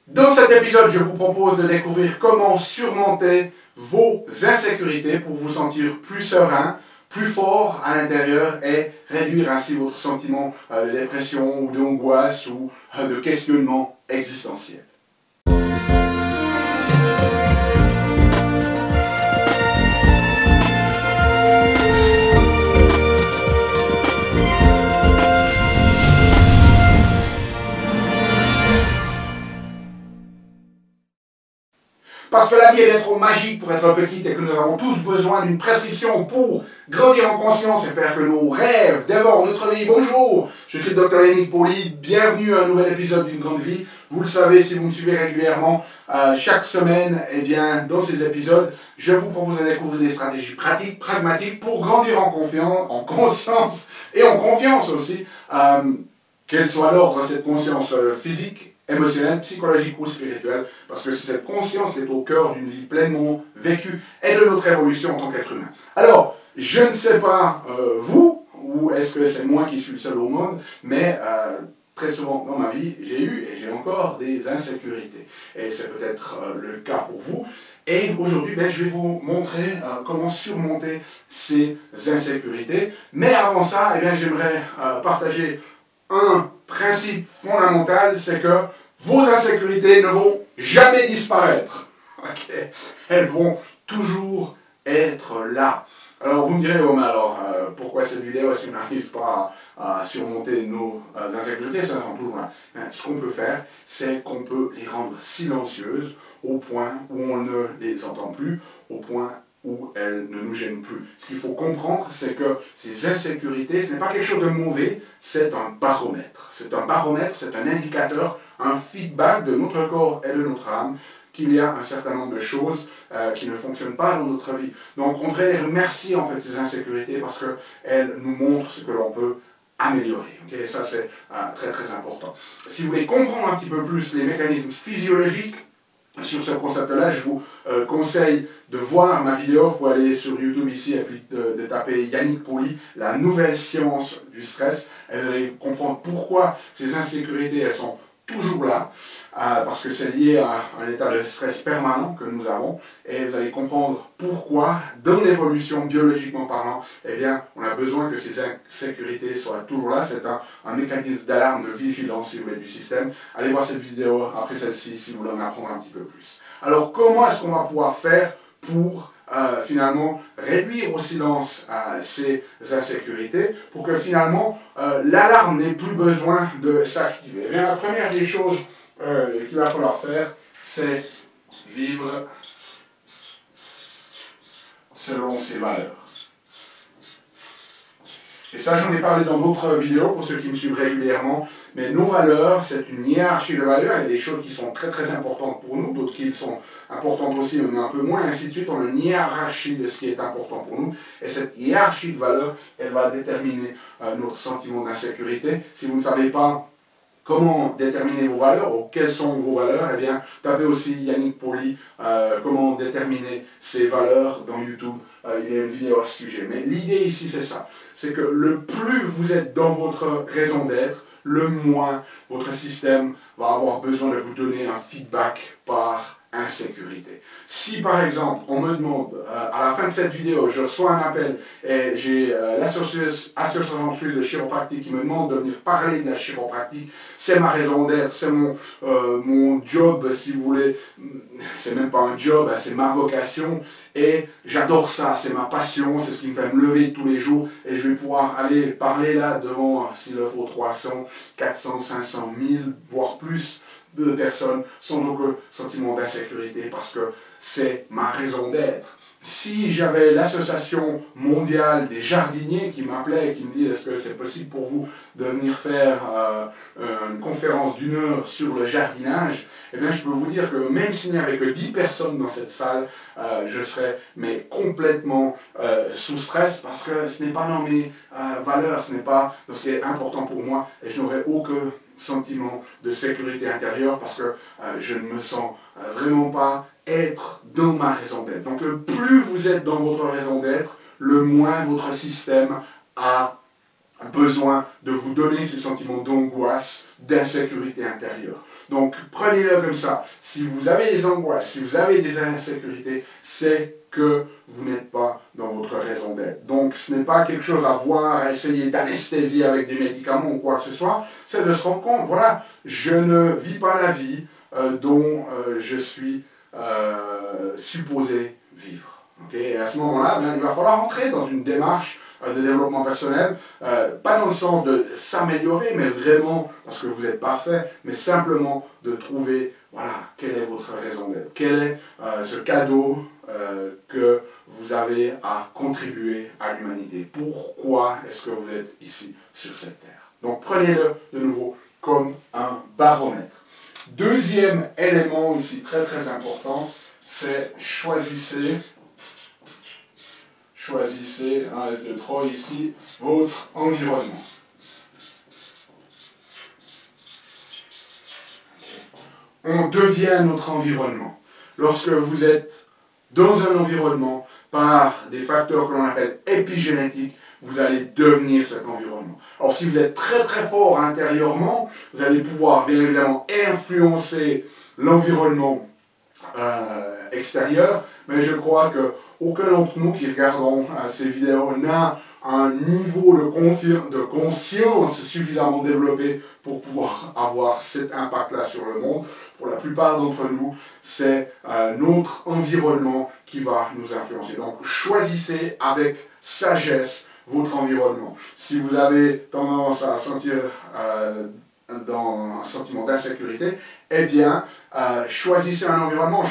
Dans cet épisode, je vous propose de découvrir comment surmonter vos insécurités pour vous sentir plus serein, plus fort à l'intérieur et réduire ainsi votre sentiment de dépression ou d'angoisse ou de questionnement existentiel. Parce que la vie est bien trop magique pour être petite et que nous avons tous besoin d'une prescription pour grandir en conscience et faire que nos rêves dévorent notre vie. Bonjour, je suis le Dr Yannick Poli, bienvenue à un nouvel épisode d'une grande vie. Vous le savez si vous me suivez régulièrement, chaque semaine, dans ces épisodes, je vous propose de découvrir des stratégies pratiques, pragmatiques pour grandir en conscience et en confiance aussi, quel soit l'ordre de cette conscience physique, émotionnelle, psychologique ou spirituelle, parce que c'est cette conscience qui est au cœur d'une vie pleinement vécue et de notre évolution en tant qu'être humain. Alors, je ne sais pas vous, ou est-ce que c'est moi qui suis le seul au monde, mais très souvent dans ma vie, j'ai eu et j'ai encore des insécurités. Et c'est peut-être le cas pour vous. Et aujourd'hui, je vais vous montrer comment surmonter ces insécurités. Mais avant ça, j'aimerais partager un principe fondamental, c'est que vos insécurités ne vont jamais disparaître. Okay. Elles vont toujours être là. Alors vous me direz, mais alors pourquoi cette vidéo si on n'arrive pas à surmonter nos insécurités, ça sont toujours là. Ce qu'on peut faire, c'est qu'on peut les rendre silencieuses au point où on ne les entend plus, au point où elles ne nous gênent plus. Ce qu'il faut comprendre, c'est que ces insécurités, ce n'est pas quelque chose de mauvais, c'est un baromètre. C'est un baromètre, c'est un indicateur, un feedback de notre corps et de notre âme, qu'il y a un certain nombre de choses qui ne fonctionnent pas dans notre vie. Donc on devrait les remercier en fait ces insécurités parce qu'elles nous montrent ce que l'on peut améliorer. Okay? Ça c'est très très important. Si vous voulez comprendre un petit peu plus les mécanismes physiologiques sur ce concept-là, je vous conseille de voir ma vidéo. Vous pouvez aller sur YouTube ici et puis de taper Yannick Poli, la nouvelle science du stress. Et vous allez comprendre pourquoi ces insécurités, elles sont toujours là, parce que c'est lié à un état de stress permanent que nous avons, et vous allez comprendre pourquoi, dans l'évolution biologiquement parlant, on a besoin que ces insécurités soient toujours là. C'est un mécanisme d'alarme, de vigilance, si vous voulez, du système. Allez voir cette vidéo après celle-ci, si vous voulez en apprendre un petit peu plus. Alors, comment est-ce qu'on va pouvoir faire pour finalement réduire au silence ces insécurités pour que finalement l'alarme n'ait plus besoin de s'activer? La première des choses qu'il va falloir faire, c'est vivre selon ses valeurs. Et ça, j'en ai parlé dans d'autres vidéos pour ceux qui me suivent régulièrement. Mais nos valeurs, c'est une hiérarchie de valeurs. Il y a des choses qui sont très très importantes pour nous, d'autres qui sont importantes aussi, mais un peu moins, et ainsi de suite. On a une hiérarchie de ce qui est important pour nous. Et cette hiérarchie de valeurs, elle va déterminer notre sentiment d'insécurité. Si vous ne savez pas comment déterminer vos valeurs, ou quelles sont vos valeurs, tapez aussi Yannick Poli, comment déterminer ses valeurs dans YouTube. Il y a une vidéo à ce sujet. Mais l'idée ici, c'est ça. C'est que le plus vous êtes dans votre raison d'être, le moins votre système va avoir besoin de vous donner un feedback par insécurité. Si par exemple, on me demande, à la fin de cette vidéo, je reçois un appel et j'ai l'association suisse de chiropractique qui me demande de venir parler de la chiropractique, c'est ma raison d'être, c'est mon job, si vous voulez, c'est même pas un job, c'est ma vocation, et j'adore ça, c'est ma passion, c'est ce qui me fait me lever tous les jours, et je vais pouvoir aller parler là devant, s'il le faut, 300, 400, 500, 1000, voire plus de personnes sans aucun sentiment d'insécurité parce que c'est ma raison d'être. Si j'avais l'association mondiale des jardiniers qui m'appelait et qui me dit est-ce que c'est possible pour vous de venir faire une conférence d'1 heure sur le jardinage, je peux vous dire que même s'il n'y avait que 10 personnes dans cette salle, je serais complètement sous stress parce que ce n'est pas dans mes valeurs, ce n'est pas dans ce qui est important pour moi et je n'aurais aucun sentiment de sécurité intérieure parce que je ne me sens vraiment pas être dans ma raison d'être. Donc le plus vous êtes dans votre raison d'être, le moins votre système a besoin de vous donner ces sentiments d'angoisse, d'insécurité intérieure. Donc prenez-le comme ça. Si vous avez des angoisses, si vous avez des insécurités, c'est que vous n'êtes pas dans votre raison d'être. Donc ce n'est pas quelque chose à voir, à essayer d'anesthésier avec des médicaments ou quoi que ce soit, c'est de se rendre compte, voilà, je ne vis pas la vie dont je suis supposé vivre. Okay, et à ce moment-là, il va falloir entrer dans une démarche de développement personnel, pas dans le sens de s'améliorer, mais vraiment, parce que vous êtes parfait, mais simplement de trouver, voilà, quelle est votre raison d'être, quel est ce cadeau que vous avez à contribuer à l'humanité. Pourquoi est-ce que vous êtes ici sur cette terre? Donc prenez-le de nouveau comme un baromètre. Deuxième élément ici très très important, c'est choisissez, un S2-3 ici, votre environnement. On devient notre environnement. Lorsque vous êtes dans un environnement, par des facteurs que l'on appelle épigénétiques, vous allez devenir cet environnement. Alors si vous êtes très très fort intérieurement, vous allez pouvoir bien évidemment influencer l'environnement extérieur, mais je crois qu'aucun d'entre nous qui regardons ces vidéos n'a un niveau de conscience suffisamment développé pour pouvoir avoir cet impact-là sur le monde. Pour la plupart d'entre nous, c'est notre environnement qui va nous influencer. Donc choisissez avec sagesse votre environnement. Si vous avez tendance à sentir dans un sentiment d'insécurité, eh bien, choisissez un environnement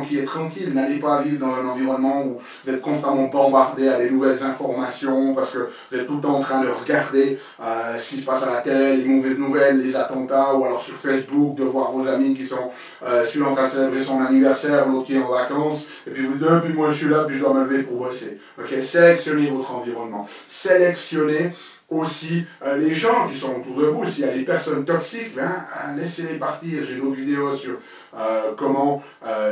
qui est tranquille. N'allez pas vivre dans un environnement où vous êtes constamment bombardé à des nouvelles informations parce que vous êtes tout le temps en train de regarder ce qui se passe à la télé, les mauvaises nouvelles, les attentats, ou alors sur Facebook, de voir vos amis qui sont celui en train de célébrer son anniversaire, l'autre qui est en vacances, et puis vous dites, puis moi je suis là, puis je dois me lever pour bosser. Ok, sélectionnez votre environnement. Sélectionnez aussi les gens qui sont autour de vous. S'il y a des personnes toxiques, laissez-les partir. J'ai d'autres vidéos sur comment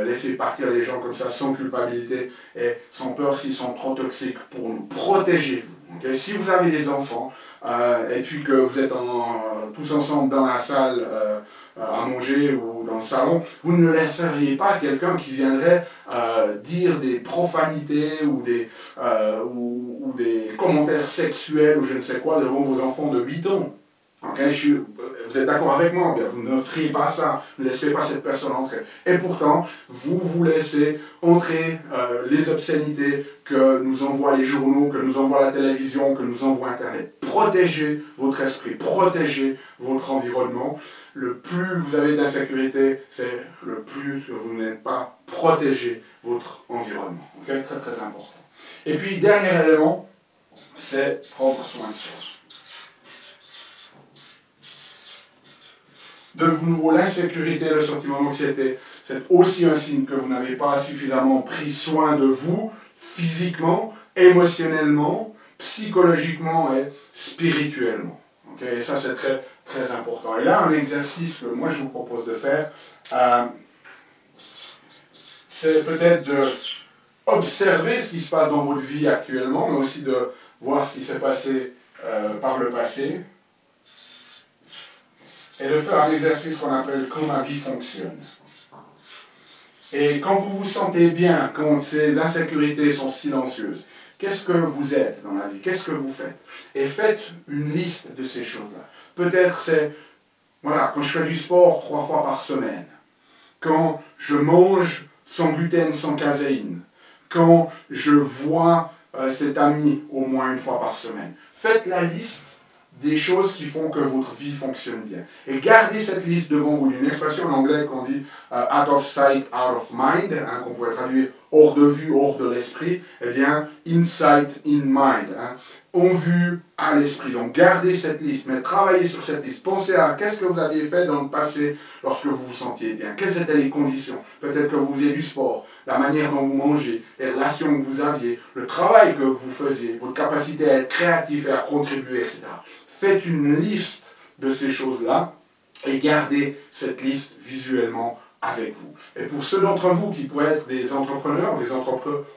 laisser partir les gens comme ça sans culpabilité et sans peur s'ils sont trop toxiques pour nous. Protégez-vous. Okay? Si vous avez des enfants et puis que vous êtes tous ensemble dans la salle à manger ou dans le salon, vous ne laisseriez pas quelqu'un qui viendrait dire des profanités ou des commentaires sexuels ou je ne sais quoi devant vos enfants de 8 ans. Okay, vous êtes d'accord avec moi? Bien, vous ne feriez pas ça, ne laissez pas cette personne entrer. Et pourtant, vous laissez entrer les obscénités que nous envoient les journaux, que nous envoie la télévision, que nous envoie Internet. Protégez votre esprit, protégez votre environnement. Le plus vous avez d'insécurité, c'est le plus que vous n'êtes pas protégé votre environnement. Okay? Très très important. Et puis, dernier élément, c'est prendre soin de soi. De nouveau, l'insécurité, le sentiment d'anxiété, c'est aussi un signe que vous n'avez pas suffisamment pris soin de vous, physiquement, émotionnellement, psychologiquement et spirituellement. Okay? Et ça, c'est très, très important. Et là, un exercice que moi, je vous propose de faire, c'est peut-être d'observer ce qui se passe dans votre vie actuellement, mais aussi de voir ce qui s'est passé par le passé, et de faire un exercice qu'on appelle « Quand ma vie fonctionne ». Et quand vous vous sentez bien, quand ces insécurités sont silencieuses, qu'est-ce que vous êtes dans la vie? Qu'est-ce que vous faites? Et faites une liste de ces choses-là. Peut-être c'est, voilà, quand je fais du sport 3 fois par semaine, quand je mange sans gluten, sans caséine, quand je vois cet ami au moins 1 fois par semaine. Faites la liste des choses qui font que votre vie fonctionne bien. Et gardez cette liste devant vous. Il y a une expression en anglais qu'on dit out of sight, out of mind, qu'on pourrait traduire hors de vue, hors de l'esprit. Eh bien, in sight, in mind. En vue, à l'esprit. Donc, gardez cette liste, mais travaillez sur cette liste. Pensez à qu'est-ce que vous aviez fait dans le passé lorsque vous vous sentiez bien. Quelles étaient les conditions? Peut-être que vous faisiez du sport, la manière dont vous mangez, les relations que vous aviez, le travail que vous faisiez, votre capacité à être créatif et à contribuer, etc. Faites une liste de ces choses-là et gardez cette liste visuellement avec vous. Et pour ceux d'entre vous qui pourraient être des entrepreneurs, des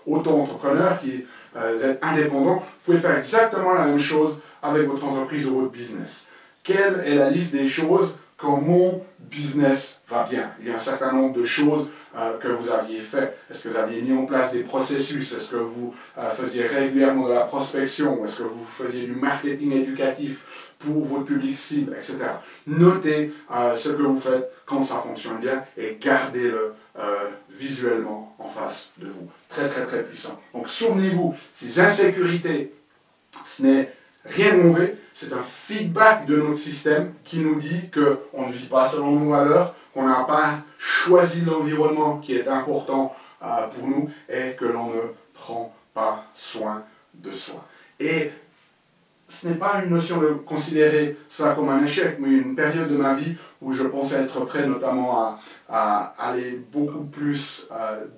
auto-entrepreneurs qui êtes indépendants, vous pouvez faire exactement la même chose avec votre entreprise ou votre business. Quelle est la liste des choses quand mon business va bien. Il y a un certain nombre de choses que vous aviez fait. Est-ce que vous aviez mis en place des processus? Est-ce que vous faisiez régulièrement de la prospection? Est-ce que vous faisiez du marketing éducatif pour votre public cible, etc. Notez ce que vous faites quand ça fonctionne bien et gardez-le visuellement en face de vous. Très, très, très puissant. Donc, souvenez-vous, ces insécurités, ce n'est rien de mauvais, c'est un feedback de notre système qui nous dit qu'on ne vit pas selon nos valeurs, qu'on n'a pas choisi l'environnement qui est important pour nous et que l'on ne prend pas soin de soi. Et ce n'est pas une notion de considérer ça comme un échec, mais une période de ma vie où je pensais être prêt notamment à aller beaucoup plus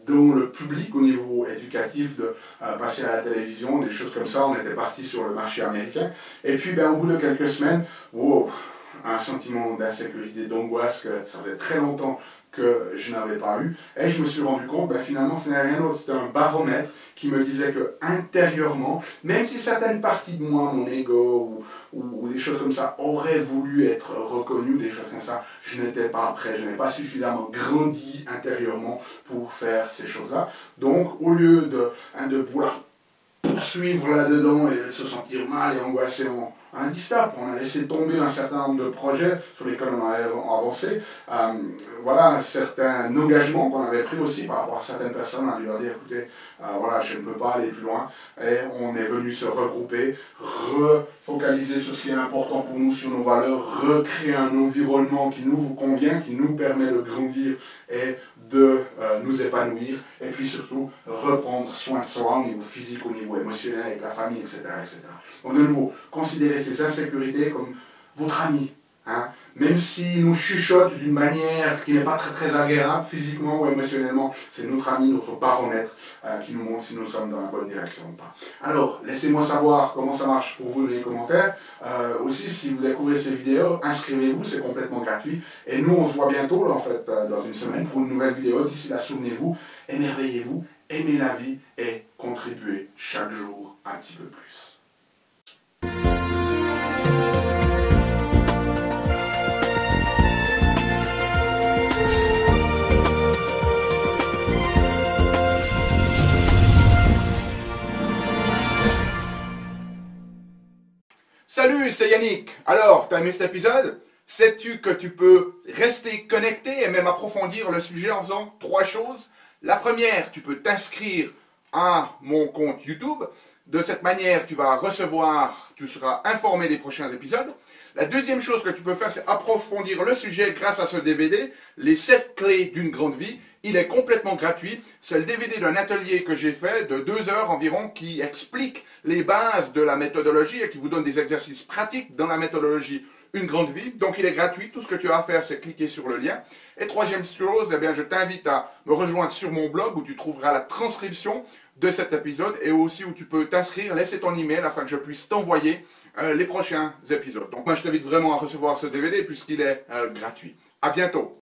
dans le public au niveau éducatif, de passer à la télévision, des choses comme ça. On était parti sur le marché américain. Et puis au bout de quelques semaines, wow, un sentiment d'insécurité, d'angoisse que ça faisait très longtemps que je n'avais pas eu. Et je me suis rendu compte, finalement, ce n'est rien d'autre, c'était un baromètre qui me disait que intérieurement, même si certaines parties de moi, mon ego ou des choses comme ça, auraient voulu être reconnues, des choses comme ça, je n'étais pas prêt, je n'avais pas suffisamment grandi intérieurement pour faire ces choses-là. Donc, au lieu de vouloir poursuivre là-dedans et de se sentir mal et angoissé on a dit stop, on a laissé tomber un certain nombre de projets sur lesquels on avait avancé. Voilà, certains engagements qu'on avait pris aussi par rapport à certaines personnes, on a dû leur dire, écoutez, voilà, je ne peux pas aller plus loin. Et on est venu se regrouper, refocaliser sur ce qui est important pour nous, sur nos valeurs, recréer un environnement qui nous convient, qui nous permet de grandir et de nous épanouir. Et puis surtout, reprendre soin de soi au niveau physique, au niveau émotionnel, avec la famille, etc. etc. Donc de nouveau, considérez ces insécurités comme votre ami. Hein? Même s'il nous chuchote d'une manière qui n'est pas très, très agréable, physiquement ou émotionnellement, c'est notre ami, notre baromètre qui nous montre si nous sommes dans la bonne direction ou pas. Alors, laissez-moi savoir comment ça marche pour vous dans les commentaires. Aussi, si vous découvrez ces vidéos, inscrivez-vous, c'est complètement gratuit. Et nous, on se voit bientôt, là, en fait, dans une semaine, pour une nouvelle vidéo. D'ici là, souvenez-vous, émerveillez-vous, aimez la vie et contribuez chaque jour un petit peu plus. Salut, c'est Yannick. Alors, t'as aimé cet épisode? Sais-tu que tu peux rester connecté et même approfondir le sujet en faisant 3 choses? La première, tu peux t'inscrire à mon compte YouTube. De cette manière, tu vas recevoir, tu seras informé des prochains épisodes. La deuxième chose que tu peux faire, c'est approfondir le sujet grâce à ce DVD, les 7 clés d'une grande vie. Il est complètement gratuit. C'est le DVD d'un atelier que j'ai fait de 2 heures environ qui explique les bases de la méthodologie et qui vous donne des exercices pratiques dans la méthodologie Une grande vie. Donc il est gratuit. Tout ce que tu as à faire, c'est cliquer sur le lien. Et troisième chose, eh bien, je t'invite à me rejoindre sur mon blog où tu trouveras la transcription de cet épisode et aussi où tu peux t'inscrire, laisser ton email afin que je puisse t'envoyer les prochains épisodes. Donc moi, je t'invite vraiment à recevoir ce DVD puisqu'il est gratuit. À bientôt.